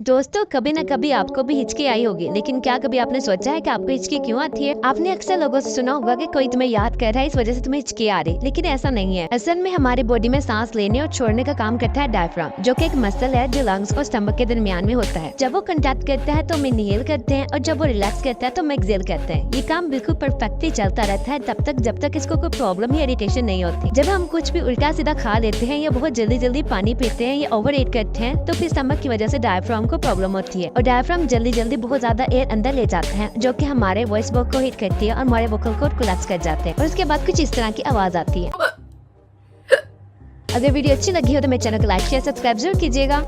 दोस्तों, कभी न कभी आपको भी हिचकी आई होगी, लेकिन क्या कभी आपने सोचा है कि आपको हिचकी क्यों आती है? आपने अक्सर लोगों से सुना होगा कि कोई तुम्हें याद कर रहा है, इस वजह से तुम्हें हिचकी आ रही, लेकिन ऐसा नहीं है। असल में हमारे बॉडी में सांस लेने और छोड़ने का काम करता है डायफ्राम, जो कि एक मसल है जो लंग्स और स्टमक के दरमियान में होता है। जब वो कंट्रैक्ट करता है तो हम इनहेल करते हैं और जब वो रिलैक्स करता है तो हम एक्सहेल करते हैं। ये काम बिल्कुल परफेक्टली चलता रहता है तब तक जब तक इसको कोई प्रॉब्लम या इरिटेशन नहीं होती। जब हम कुछ भी उल्टा सीधा खा लेते हैं या बहुत जल्दी जल्दी पानी पीते हैं या ओवर ईट करते हैं तो फिर स्टमक की वजह से डायफ्राम को प्रॉब्लम होती है और डायफ्राम जल्दी जल्दी बहुत ज्यादा एयर अंदर ले जाता है, जो कि हमारे वॉइस बॉक्स को हिट करती है और हमारे वोकल कॉर्ड कोलैप्स कर जाते हैं और उसके बाद कुछ इस तरह की आवाज आती है। अगर वीडियो अच्छी लगी हो तो मेरे चैनल को लाइक शेयर सब्सक्राइब जरूर कीजिएगा।